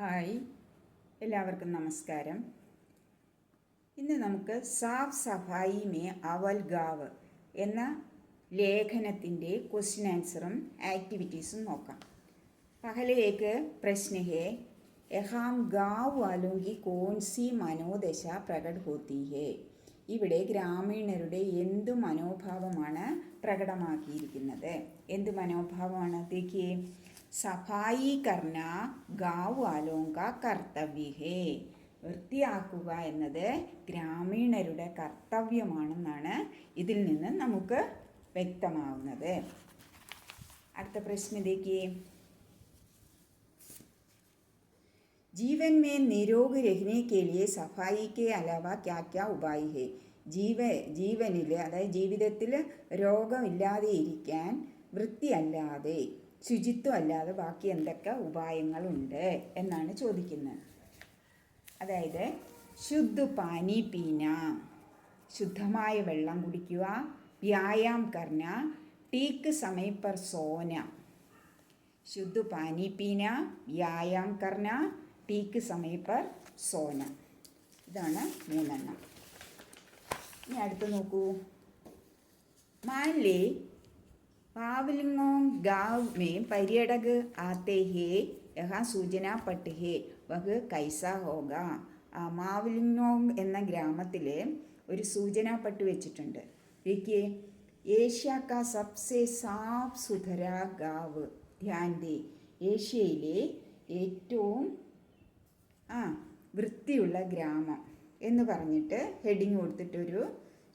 Hi, എല്ലാവർക്കും നമസ്കാരം. ഇന്ന് നമുക്ക് സാഫ് സഫായി മേ അവൽ ഗാവ് എന്ന ലേഖനത്തിൻ്റെ ക്വസ്റ്റ്യൻ ആൻസറും ആക്ടിവിറ്റീസും നോക്കാം. പഹലെ ഏക്ക് പ്രശ്ന ഹേ, യഹാം ഗാവ് വാലോं की कौन सी മനോദശ പ്രകട് ഹോത്തി ഹേ. ഇവിടെ ഗ്രാമീണരുടെ എന്തു മനോഭാവമാണ് പ്രകടമാക്കിയിരിക്കുന്നത്? എന്ത് മനോഭാവമാണ്? देखिए, സഫായി കർണ ഗാവ് വാലോं का കർത്തവ്യ ഹേ. വൃത്തിയാക്കുക എന്നത് ഗ്രാമീണരുടെ കർത്തവ്യമാണെന്നാണ് ഇതിൽ നിന്ന് നമുക്ക് വ്യക്തമാവുന്നത്. അടുത്ത പ്രശ്നം देखिए, जीवन में निरोग रहने के लिए सफाई के अलावा क्या क्या उपाय है. ജീവനിൽ അതായത് ജീവിതത്തിൽ രോഗമില്ലാതെ ഇരിക്കാൻ വൃത്തിയല്ലാതെ ശുചിത്വം അല്ലാതെ ബാക്കി എന്തൊക്കെ ഉപായങ്ങളുണ്ട് എന്നാണ് ചോദിക്കുന്നത്. അതായത് ശുദ്ധ പാനി പീന, ശുദ്ധമായ വെള്ളം കുടിക്കുക, വ്യായാം കർണ, ടീക്ക് സമയ പർ സോന. ശുദ്ധ പാനി പീന, വ്യായാം കർണ, ടീക്ക് സമയ പർ സോന. ഇതാണ് മൂന്നെണ്ണം. ഇനി അടുത്ത് നോക്കൂ. മാൻലേ पावलिंगों गांव में पर्यटक आते हैं, यहाँ सूचना पट है, वह कैसा होगा. മാവലിംഗോങ് എന്ന ഗ്രാമത്തിൽ ഒരു സൂചനാ പട്ട് വെച്ചിട്ടുണ്ട്. देखिए, ഏഷ്യ का सबसे साफ सुथरा गाँव ध्यान दे. ഏഷ്യയിലെ ഏറ്റവും വൃത്തിയുള്ള ഗ്രാമം എന്ന് പറഞ്ഞിട്ട് ഹെഡിങ് കൊടുത്തിട്ടൊരു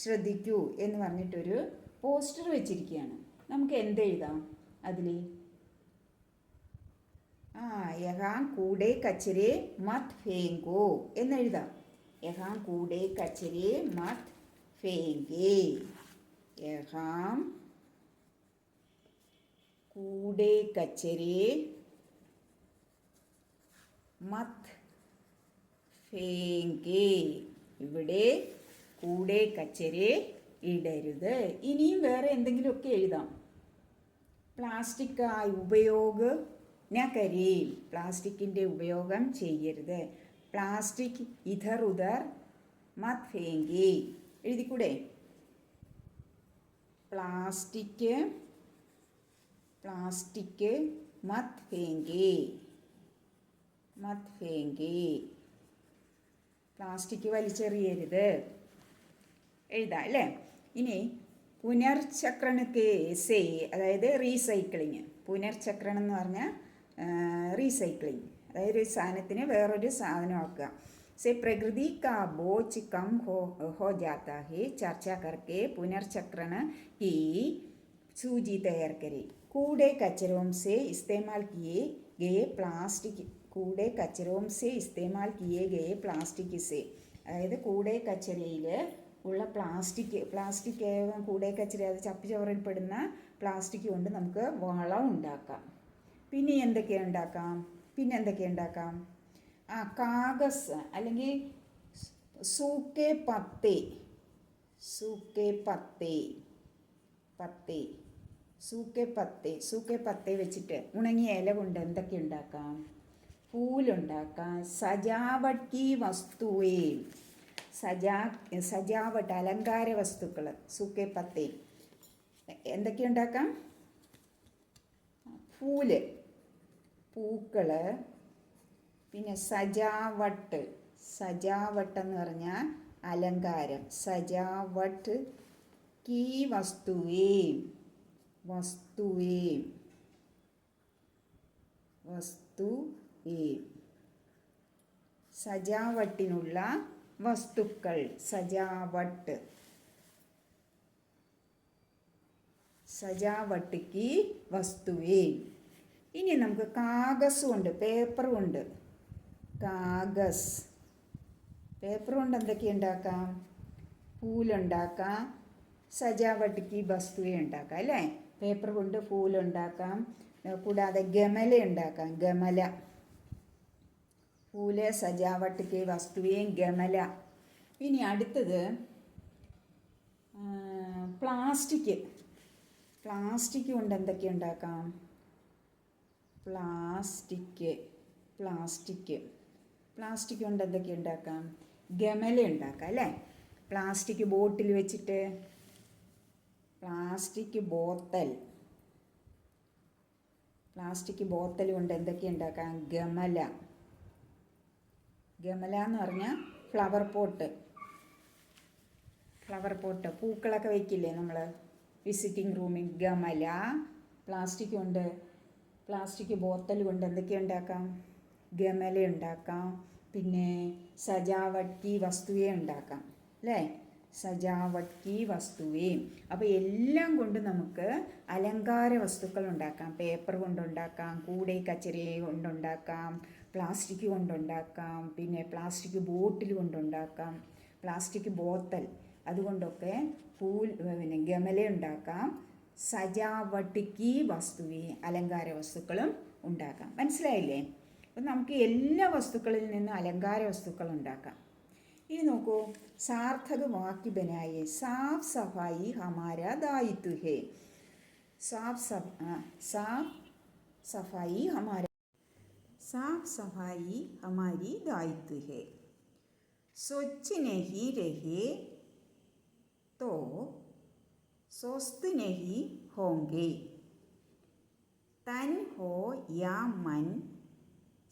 ശ്രദ്ധിക്കൂ എന്ന് പറഞ്ഞിട്ടൊരു പോസ്റ്റർ വെച്ചിരിക്കുകയാണ്. നമുക്ക് എന്തെഴുതാം അതിൽ? യഹാം കൂടെ കച്ചരെ മത് ഫേങ്കോ എന്നെഴുതാം. യഹാം കൂടെ കച്ചരെ മത് ഫേങ്കേ. യഹാം കൂടെ കച്ചരെ മത് ഫേങ്കേ. ഇവിടെ കൂടെ കച്ചരെ ഇടരുത്. ഇനിയും വേറെ എന്തെങ്കിലുമൊക്കെ എഴുതാം. പ്ലാസ്റ്റിക് ഉപയോഗം ന കരേ, പ്ലാസ്റ്റിക്കിൻ്റെ ഉപയോഗം ചെയ്യരുത്. പ്ലാസ്റ്റിക് ഇധർ ഉധർ മത് ഫേങ്കേ എഴുതിക്കൂടെ? പ്ലാസ്റ്റിക് മത് ഫേങ്കേ, മത് ഫേങ്കേ. പ്ലാസ്റ്റിക് വലിച്ചെറിയരുത് എഴുതാം അല്ലേ? ഇനി പുനർചക്രണക്ക് സേ, അതായത് റീസൈക്ലിങ്. പുനർചക്രണം എന്ന് പറഞ്ഞാൽ റീസൈക്ലിങ്, അതായത് ഒരു സാധനത്തിന് വേറൊരു സാധനമാക്കുക. से प्रकृति का बोझ कम हो जाता है, चर्चा करके पुनर्चक्रण की सूची तैयार करें. कूड़े कचरों से इस्तेमाल किए गए प्लास्टिक से, അതായത് കൂടെ കച്ചരയിൽ ഉള്ള പ്ലാസ്റ്റിക് കൂടെ കച്ചര, അത് ചപ്പുചവറിൽപ്പെടുന്ന പ്ലാസ്റ്റിക് കൊണ്ട് നമുക്ക് വളം ഉണ്ടാക്കാം. പിന്നെ എന്തൊക്കെ ഉണ്ടാക്കാം? കാഗസ് അല്ലെങ്കിൽ സൂക്കേ പത്തേ വെച്ചിട്ട് ഉണങ്ങിയ ഇല കൊണ്ട് എന്തൊക്കെ ഉണ്ടാക്കാം? ഫൂലുണ്ടാക്കാം. സജാവട്ട് കി വസ്തുവേ, സജാവട്ട് അലങ്കാര വസ്തുക്കൾ, സൂക്കേ പത്തേ എന്തൊക്കെ ഉണ്ടാക്കാം? പൂക്കൾ. പിന്നെ സജാവട്ട് എന്ന് പറഞ്ഞാൽ അലങ്കാരം. സജാവട്ട് കീ വസ്തുവേ, സജാവട്ടിനുള്ള വസ്തുക്കൾ. സജാവട്ട് കി വസ്തുവേ. ഇനി നമുക്ക് കാഗസ് കൊണ്ട്, പേപ്പർ കൊണ്ട് എന്തൊക്കെ ഉണ്ടാക്കാം? പൂലുണ്ടാക്കാം, സജാവട്ട് കി വസ്തുവേ ഉണ്ടാക്കാം അല്ലേ? പേപ്പർ കൊണ്ട് പൂലുണ്ടാക്കാം. കൂടാതെ ഗമല ഉണ്ടാക്കാം. പൂല്, സജാവട്ട് കി വസ്തുവേ, ഗമല. ഇനി അടുത്തത് പ്ലാസ്റ്റിക് കൊണ്ട് എന്തൊക്കെ ഉണ്ടാക്കാം? പ്ലാസ്റ്റിക് പ്ലാസ്റ്റിക് കൊണ്ട് എന്തൊക്കെ ഉണ്ടാക്കാം? ഗമല ഉണ്ടാക്കാം അല്ലേ? പ്ലാസ്റ്റിക് ബോട്ടിൽ വെച്ചിട്ട് പ്ലാസ്റ്റിക് ബോത്തൽ കൊണ്ട് എന്തൊക്കെ ഉണ്ടാക്കാം? ഗമല എന്ന് പറഞ്ഞാൽ ഫ്ലവർ പോട്ട് പൂക്കളൊക്കെ വയ്ക്കില്ലേ നമ്മൾ വിസിറ്റിംഗ് റൂമിൽ? ഗമല. പ്ലാസ്റ്റിക് ബോത്തൽ കൊണ്ട് എന്തൊക്കെ ഉണ്ടാക്കാം? ഗമല ഉണ്ടാക്കാം. പിന്നെ സജാവട്ടി വസ്തുവേ ഉണ്ടാക്കാം അല്ലേ? സജാവട്ടി വസ്തുവേ. അപ്പോൾ എല്ലാം കൊണ്ട് നമുക്ക് അലങ്കാര വസ്തുക്കൾ ഉണ്ടാക്കാം. പേപ്പർ കൊണ്ടുണ്ടാക്കാം, കൂടെ കച്ചരി കൊണ്ടുണ്ടാക്കാം, പ്ലാസ്റ്റിക് കൊണ്ടുണ്ടാക്കാം, പിന്നെ പ്ലാസ്റ്റിക് ബോട്ടിൽ കൊണ്ടുണ്ടാക്കാം, പ്ലാസ്റ്റിക് ബോത്തൽ അതുകൊണ്ടൊക്കെ പിന്നെ ഗമല ഉണ്ടാക്കാം. സജാവട്ടിക്ക് വസ്തുവേ അലങ്കാര വസ്തുക്കളും ഉണ്ടാക്കാം. മനസ്സിലായില്ലേ? അപ്പം നമുക്ക് എല്ലാ വസ്തുക്കളിൽ നിന്നും അലങ്കാര വസ്തുക്കൾ ഉണ്ടാക്കാം. ഇനി നോക്കൂ, സാർത്ഥക വാക്യ ബനായേ. സാഫ് സഫായി ഹമാര ദായിത്വ ഹേ. സാഫ് സഫായി ഹമാരി दायित्व है. स्वच्छ नहीं रहे तो स्वस्थ नहीं होंगे. तन हो या मन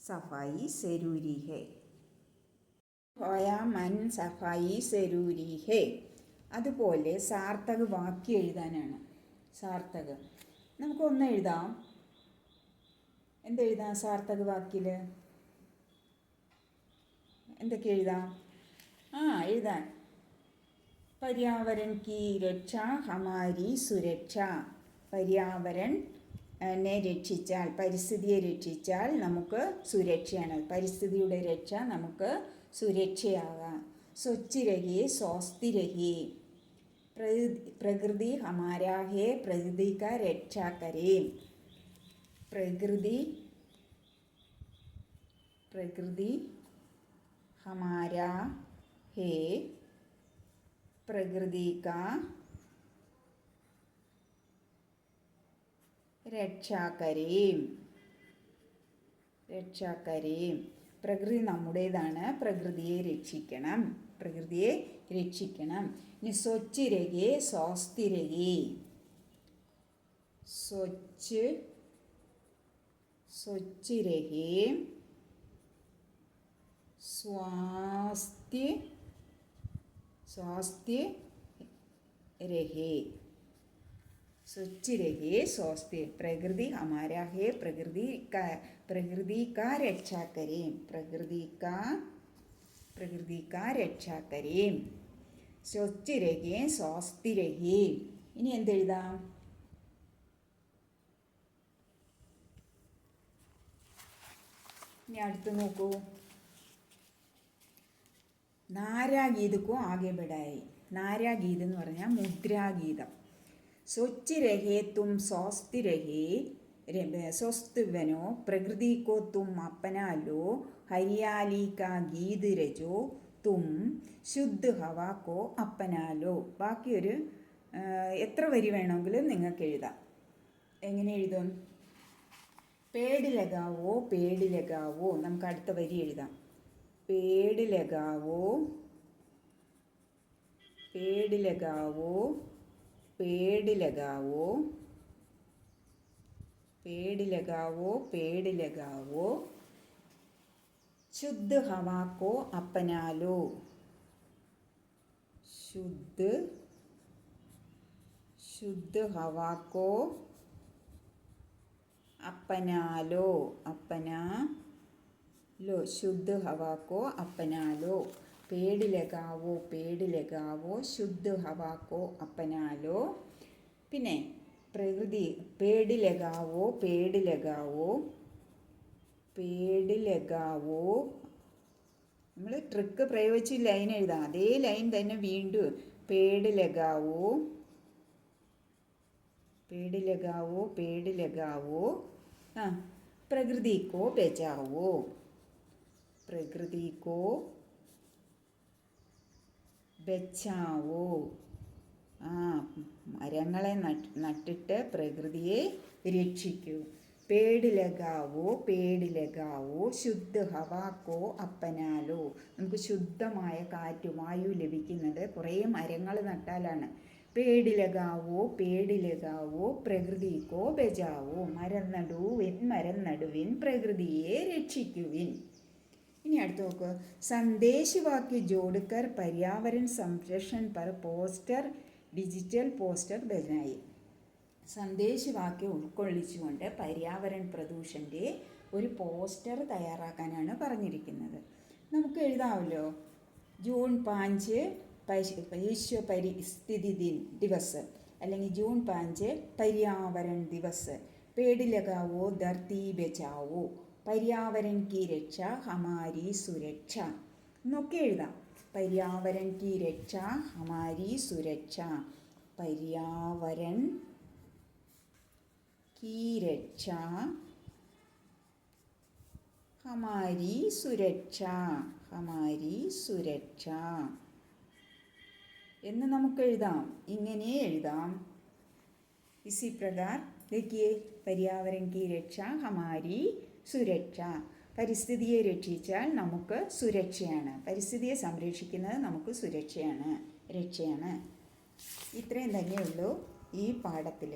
सफाई ज़रूरी है. അതുപോലെ സാർത്ഥക വാക്യം എഴുതാനാണ്. നമുക്കൊന്ന് എഴുതാം. എന്തെഴുതാം സാർത്ഥക വാക്കിൽ? എന്തൊക്കെ എഴുതാം? എഴുതാൻ पर्यावरण की रक्षा हमारी सुरक्षा. पर्यावरण രക്ഷിച്ചാൽ, പരിസ്ഥിതിയെ രക്ഷിച്ചാൽ നമുക്ക് സുരക്ഷയാണ്. പരിസ്ഥിതിയുടെ രക്ഷ നമുക്ക് സുരക്ഷയാകാം. സ്വച്ഛ് രഹിയേ സ്वस्थ रहिए. प्रकृति हमारा है, प्रकृति का रक्षा करें. प्रकृति हमारा है, प्रकृति का रक्षा करें. പ്രകൃതി നമ്മുടേതാണ്, പ്രകൃതിയെ രക്ഷിക്കണം. ഇനി സ്വച്ഛ് രഹിയേ സ്वस्थ रहिए. स्वच्छ रहिए स्वास्थ्य रहे. स्वच्छ रहिए स्वास्थ्य. प्रकृति हमारा है, प्रकृति का रक्षा करें. प्रकृति का रक्षा करें. स्वच्छ रहिए स्वस्थ रहिए. ഇനി എന്തെഴുതാം? ഇനി അടുത്ത് നോക്കൂ. നാരാഗീതക്കോ ആകെ ബഡായി. നാരാഗീതം എന്ന് പറഞ്ഞാൽ മുദ്രാഗീതം. स्वच्छ रहे तुम स्वस्थ रहे, स्वस्थ बनो, प्रकृति को तुम अपना लो, हरियाली का गीत रचो, तुम शुद्ध हवा को अपना लो. ബാക്കി ഒരു എത്ര വരി വേണമെങ്കിലും നിങ്ങൾക്ക് എഴുതാം. എങ്ങനെ എഴുതും? പേട് ലഗാവോ. നമുക്ക് അടുത്ത വരി എഴുതാം. പേട് ലഗാവോ. शुद्ध हवा को अपना लो. शुद्ध हवा को अपना लो. शुद्ध हवा को अपना लो. पेड़ लगाओ, शुद्ध हवा को अपना लो. പിന്നെ പ്രകൃതി പേട് ലഗാവോ. നമ്മൾ ട്രിക്ക് പ്രയോഗിച്ച് ലൈൻ എഴുതാം. അതേ ലൈൻ തന്നെ വീണ്ടും പേട് ലഗാവോ. പ്രകൃതി കോ ബച്ചാവോ. മരങ്ങളെ നട്ടിട്ട് പ്രകൃതിയെ രക്ഷിക്കൂ. पेड़ लगावो ശുദ്ധ ഹവാ കോ അപ്പനാലോ. നമുക്ക് ശുദ്ധമായ കാറ്റ് വായു ലഭിക്കുന്നത് കുറേ മരങ്ങൾ നട്ടാലാണ്. പേട് ലഗാവോ പ്രകൃതി കോ ബജാവോ. മരം നടുവിൻ പ്രകൃതിയെ രക്ഷിക്കുവിൻ. ഇനി അടുത്ത് നോക്കുക. സന്ദേശ് വാക്യ ജോഡ്കർ പര്യാവരൺ സംരക്ഷൺ പർ പോസ്റ്റർ ഡിജിറ്റൽ പോസ്റ്റർ ബനായി. സന്ദേശ് വാക്യം ഉൾക്കൊള്ളിച്ചുകൊണ്ട് പര്യാവരൺ പ്രദൂഷൻ്റെ ഒരു പോസ്റ്റർ തയ്യാറാക്കാനാണ് പറഞ്ഞിരിക്കുന്നത്. നമുക്ക് എഴുതാമല്ലോ. ജൂൺ 5 വിശ്വ പരിസ്ഥിതി ദിവസ്, അല്ലെങ്കിൽ ജൂൺ 5 പര്യാവരൺ ദിവസ്. പേട് ലഗാവോ ധർത്തി ബച്ചാവോ. പര്യാവരൺ കി രക്ഷ ഹമാരി സുരക്ഷ എന്നൊക്കെ എഴുതാം. പര്യാവരൺ കി രക്ഷ ഹമാരി സുരക്ഷ. പര്യാവരൺ की रक्षा हमारी सुरक्षा എന്ന് നമുക്ക് എഴുതാം. ഇങ്ങനെ എഴുതാം. इसी प्रकार देखिए, पर्यावरण की रक्षा हमारी सुरक्षा. പരിസ്ഥിതിയെ രക്ഷിച്ചാൽ നമുക്ക് സുരക്ഷയാണ്. പരിസ്ഥിതിയെ സംരക്ഷിക്കുന്നത് നമുക്ക് രക്ഷയാണ്. ഇത്രയും തന്നെയുള്ളൂ ഈ പാഠത്തിൽ.